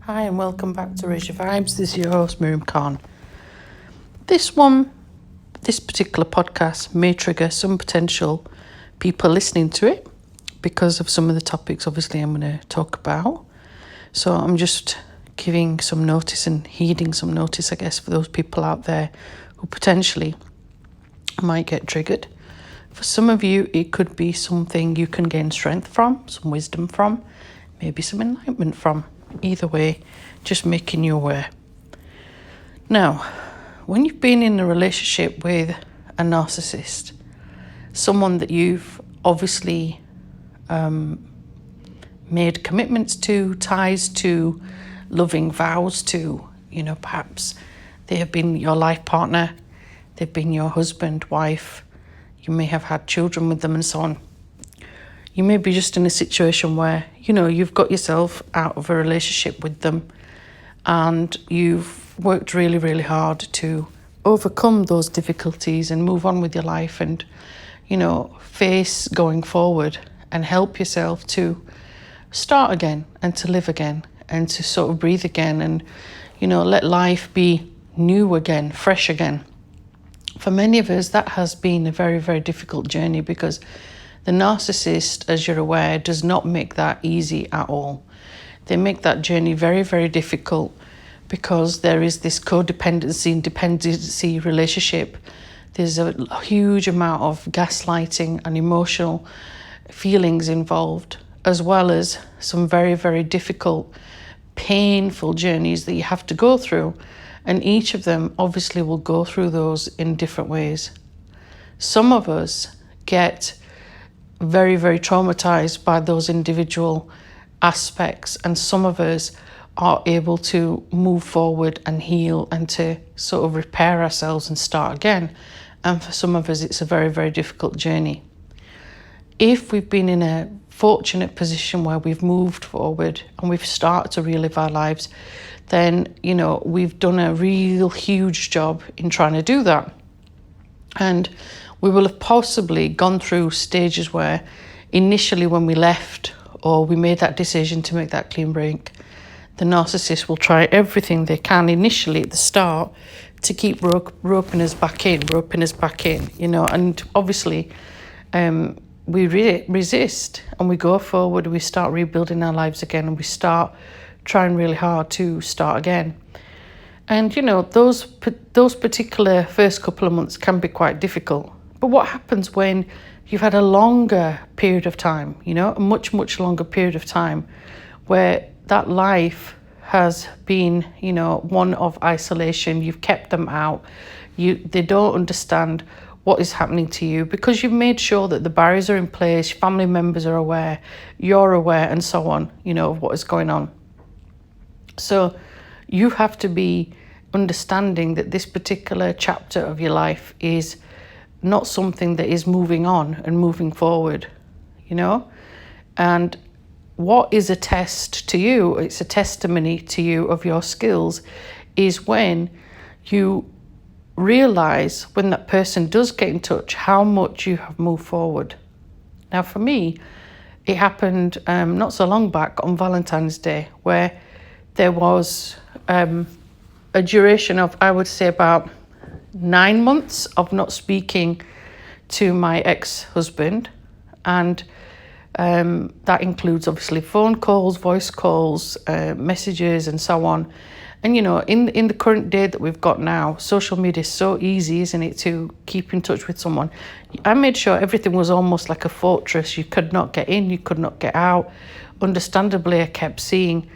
Hi and welcome back to Raise Your Vibes. This is your host Miriam Khan. This particular podcast may trigger some potential people listening to it because of some of the topics obviously I'm going to talk about. So I'm just giving some notice and heeding some notice, I guess, for those people out there who potentially might get triggered. For some of you, it could be something you can gain strength from, some wisdom from, maybe some enlightenment from. Either way, just making you aware. Now, when you've been in a relationship with a narcissist, someone that you've obviously made commitments to, ties to, loving vows to, perhaps they have been your life partner, they've been your husband, wife, you may have had children with them and so on. You may be just in a situation where, you've got yourself out of a relationship with them and you've worked really, really hard to overcome those difficulties and move on with your life and, face going forward and help yourself to start again and to live again and to sort of breathe again and, let life be new again, fresh again. For many of us, that has been a very, very difficult journey because the narcissist, as you're aware, does not make that easy at all. They make that journey very, very difficult because there is this codependency and dependency relationship. There's a huge amount of gaslighting and emotional feelings involved, as well as some very, very difficult, painful journeys that you have to go through. And each of them obviously will go through those in different ways. Some of us get very, very traumatized by those individual aspects, and some of us are able to move forward and heal and to sort of repair ourselves and start again. And for some of us, it's a very, very difficult journey. If we've been in a fortunate position where we've moved forward and we've started to relive our lives, then, we've done a real huge job in trying to do that. And we will have possibly gone through stages where initially when we left or we made that decision to make that clean break, the narcissist will try everything they can initially at the start to keep roping us back in, and obviously we resist and we go forward, we start rebuilding our lives again and we start trying really hard to start again. And, those particular first couple of months can be quite difficult. But what happens when you've had a longer period of time, a much, much longer period of time where that life has been, one of isolation, you've kept them out, they don't understand what is happening to you because you've made sure that the barriers are in place, family members are aware, you're aware, and so on, of what is going on. So you have to be understanding that this particular chapter of your life is not something that is moving on and moving forward, and what is a test to you, it's a testimony to you of your skills, is when you realize when that person does get in touch how much you have moved forward. Now for me, it happened not so long back on Valentine's Day, where there was a duration of, I would say, about 9 months of not speaking to my ex-husband. And that includes obviously phone calls, voice calls, messages and so on. And, in the current day that we've got now, social media is so easy, isn't it, to keep in touch with someone. I made sure everything was almost like a fortress. You could not get in, you could not get out. Understandably, I kept seeing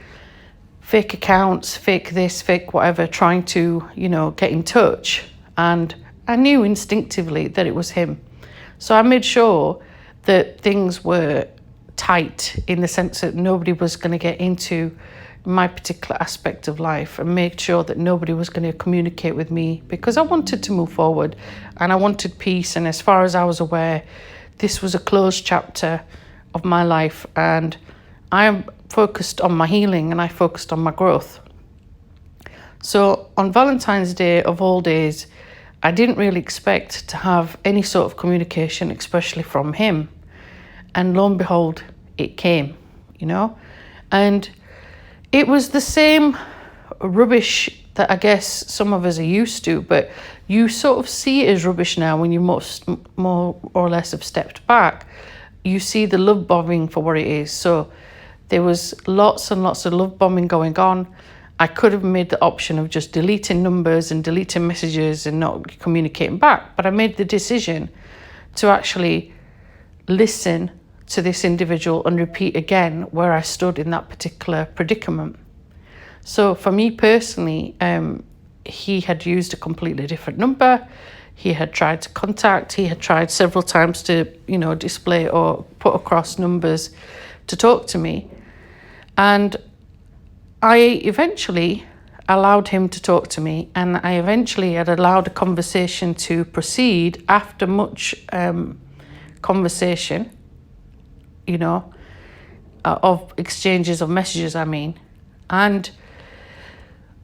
fake accounts, fake this, fake whatever, trying to, get in touch. And I knew instinctively that it was him. So I made sure that things were tight in the sense that nobody was going to get into my particular aspect of life, and make sure that nobody was going to communicate with me because I wanted to move forward and I wanted peace. And as far as I was aware, this was a closed chapter of my life, and I focused on my healing and I focused on my growth. So on Valentine's Day of all days, I didn't really expect to have any sort of communication, especially from him. And lo and behold, it came, And it was the same rubbish that I guess some of us are used to, but you sort of see it as rubbish now when you more or less have stepped back. You see the love bombing for what it is. So there was lots and lots of love bombing going on. I could have made the option of just deleting numbers and deleting messages and not communicating back, but I made the decision to actually listen to this individual and repeat again where I stood in that particular predicament. So for me personally, he had used a completely different number. He had tried to contact, he had tried several times to, display or put across numbers to talk to me. And I eventually allowed him to talk to me, and I eventually had allowed a conversation to proceed after much conversation, of exchanges of messages, And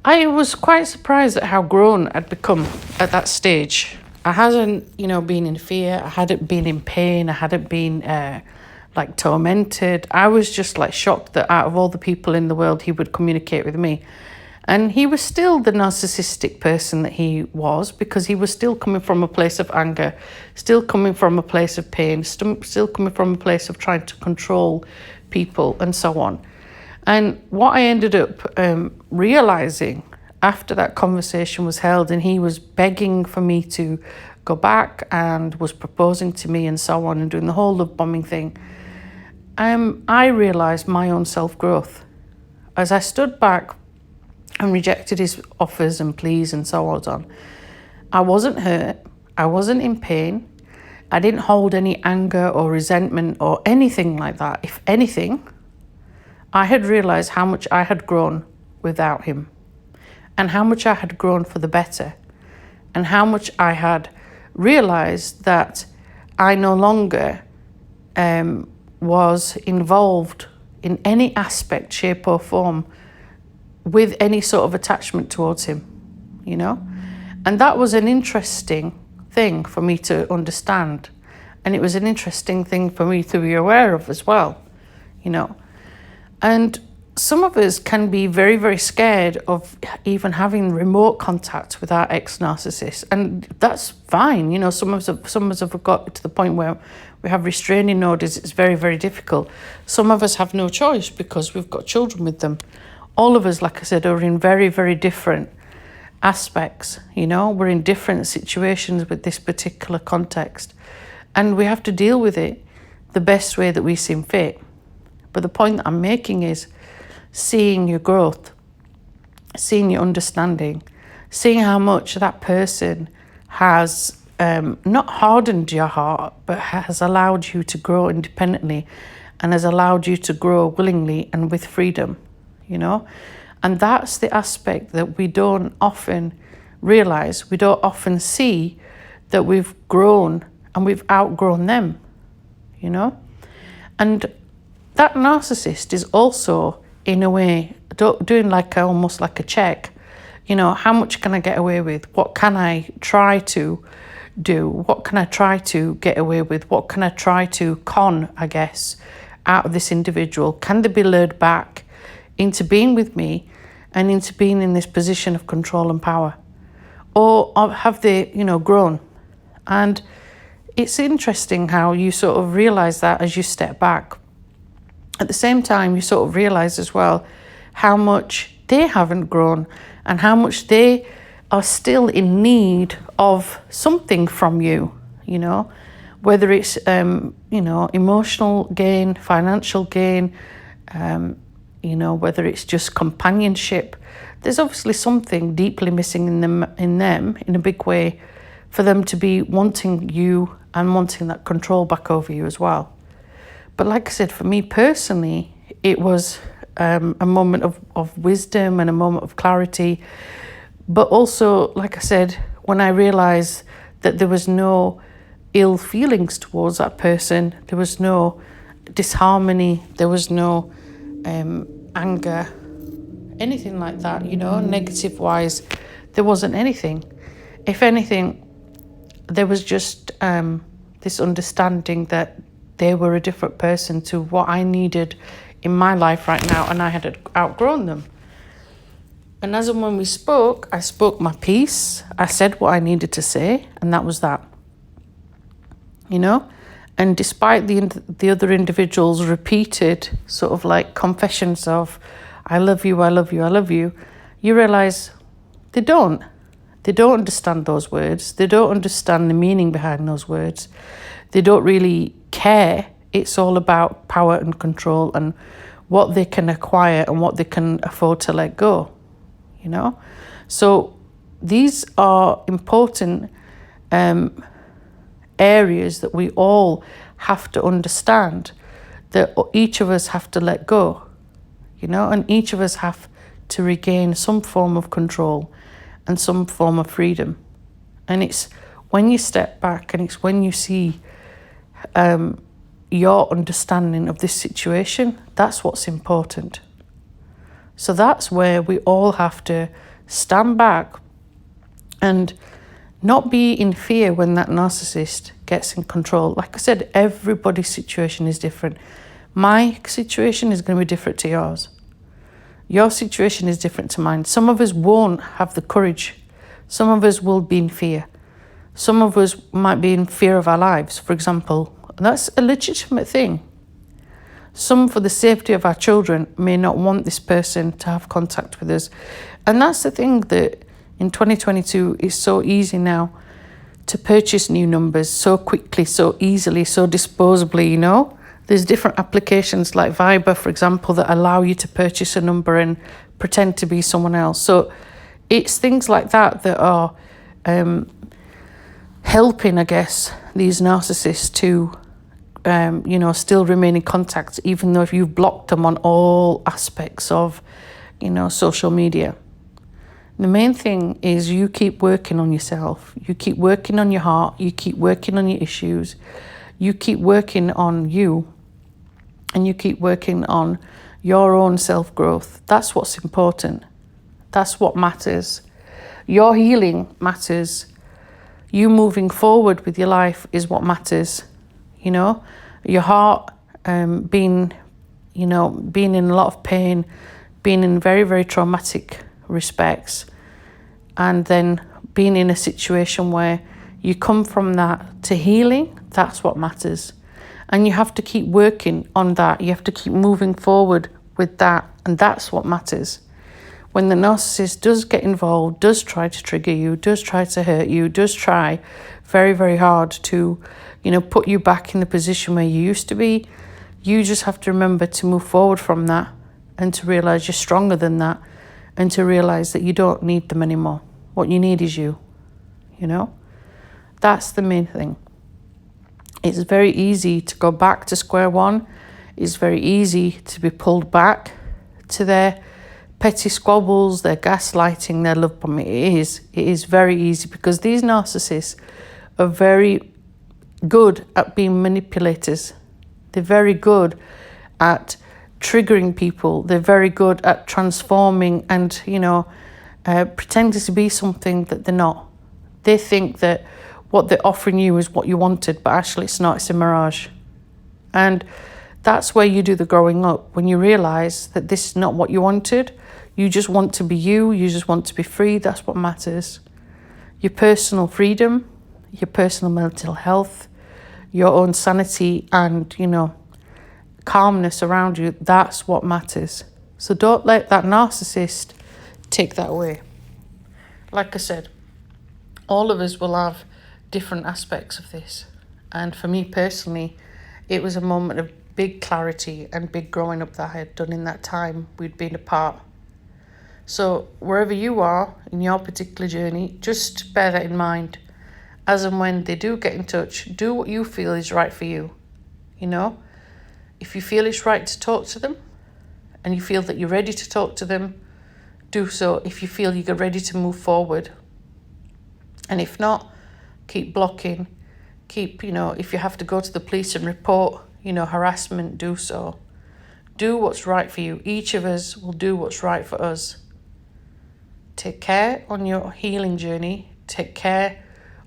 I was quite surprised at how grown I'd become at that stage. I hadn't, been in fear. I hadn't been in pain. I hadn't been tormented. I was just shocked that out of all the people in the world, he would communicate with me. And he was still the narcissistic person that he was, because he was still coming from a place of anger, still coming from a place of pain, still coming from a place of trying to control people and so on. And what I ended up realizing after that conversation was held and he was begging for me to go back and was proposing to me and so on and doing the whole love bombing thing, I realized my own self-growth. As I stood back and rejected his offers and pleas and so on, I wasn't hurt. I wasn't in pain. I didn't hold any anger or resentment or anything like that. If anything, I had realized how much I had grown without him, and how much I had grown for the better, and how much I had realized that I no longer was involved in any aspect, shape or form with any sort of attachment towards him, And that was an interesting thing for me to understand. And it was an interesting thing for me to be aware of as well, And some of us can be very, very scared of even having remote contact with our ex-narcissist. And that's fine. Some of us have got to the point where we have restraining orders. It's very, very difficult. Some of us have no choice because we've got children with them. All of us, like I said, are in very, very different aspects. We're in different situations with this particular context. And we have to deal with it the best way that we seem fit. But the point that I'm making is seeing your growth, seeing your understanding, seeing how much that person has not hardened your heart, but has allowed you to grow independently and has allowed you to grow willingly and with freedom, And that's the aspect that we don't often realize. We don't often see that we've grown and we've outgrown them, And that narcissist is also, in a way, doing almost like a check. How much can I get away with? What can I try to do? What can I try to get away with? What can I try to con, I guess, out of this individual? Can they be lured back into being with me and into being in this position of control and power? Or have they, grown? And it's interesting how you sort of realize that as you step back. At the same time, you sort of realize as well how much they haven't grown and how much they are still in need of something from you, whether it's, emotional gain, financial gain, whether it's just companionship. There's obviously something deeply missing in them in a big way for them to be wanting you and wanting that control back over you as well. But like I said, for me personally, it was a moment of wisdom and a moment of clarity. But also, like I said, when I realized that there was no ill feelings towards that person, there was no disharmony, there was no anger, anything like that, negative wise, there wasn't anything. If anything, there was just this understanding that they were a different person to what I needed in my life right now, and I had outgrown them. And as and when we spoke, I spoke my piece. I said what I needed to say, and that was that. You know? And despite the other individuals' repeated sort of like confessions of, I love you, I love you, I love you, you realise they don't. They don't understand those words. They don't understand the meaning behind those words. They don't really care. It's all about power and control and what they can acquire and what they can afford to let go, you know? So these are important areas that we all have to understand, that each of us have to let go, you know, and each of us have to regain some form of control and some form of freedom. And it's when you step back and it's when you see your understanding of this situation, that's what's important. So that's where we all have to stand back and not be in fear when that narcissist gets in control. Like I said, everybody's situation is different. My situation is going to be different to yours. Your situation is different to mine. Some of us won't have the courage. Some of us will be in fear. Some of us might be in fear of our lives, for example. That's a legitimate thing. Some, for the safety of our children, may not want this person to have contact with us. And that's the thing, that in 2022, it's so easy now to purchase new numbers so quickly, so easily, so disposably, you know. There's different applications like Viber, for example, that allow you to purchase a number and pretend to be someone else. So it's things like that that are helping, I guess, these narcissists to, you know, still remain in contact, even though if you've blocked them on all aspects of, you know, social media. The main thing is you keep working on yourself. You keep working on your heart. You keep working on your issues. You keep working on you. And you keep working on your own self-growth. That's what's important. That's what matters. Your healing matters. You moving forward with your life is what matters. You know, your heart being in a lot of pain, being in very, very traumatic respects, and then being in a situation where you come from that to healing, that's what matters. And you have to keep working on that. You have to keep moving forward with that. And that's what matters. When the narcissist does get involved, does try to trigger you, does try to hurt you, does try very, very hard to, you know, put you back in the position where you used to be, you just have to remember to move forward from that and to realize you're stronger than that and to realize that you don't need them anymore. What you need is you, you know? That's the main thing. It's very easy to go back to square one. It's very easy to be pulled back to their petty squabbles, their gaslighting, their love bombing. It is very easy because these narcissists are very good at being manipulators. They're very good at triggering people. They're very good at transforming and, you know, pretending to be something that they're not. They think that what they're offering you is what you wanted, but actually it's not, it's a mirage. And that's where you do the growing up, when you realise that this is not what you wanted. You just want to be you just want to be free, that's what matters. Your personal freedom, your personal mental health, your own sanity and, you know, calmness around you, that's what matters. So don't let that narcissist take that away. Like I said, all of us will have different aspects of this. And for me personally, it was a moment of big clarity and big growing up that I had done in that time we'd been apart. So wherever you are in your particular journey, just bear that in mind. As and when they do get in touch, do what you feel is right for you. You know, if you feel it's right to talk to them and you feel that you're ready to talk to them, do so. If you feel you're ready to move forward. And if not, keep blocking. Keep, you know, if you have to go to the police and report, you know, harassment, do so. Do what's right for you. Each of us will do what's right for us. Take care on your healing journey. Take care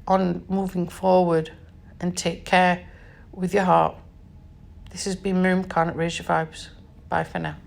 on moving forward. And take care with your heart. This has been Miriam Khan at Raise Your Vibes. Bye for now.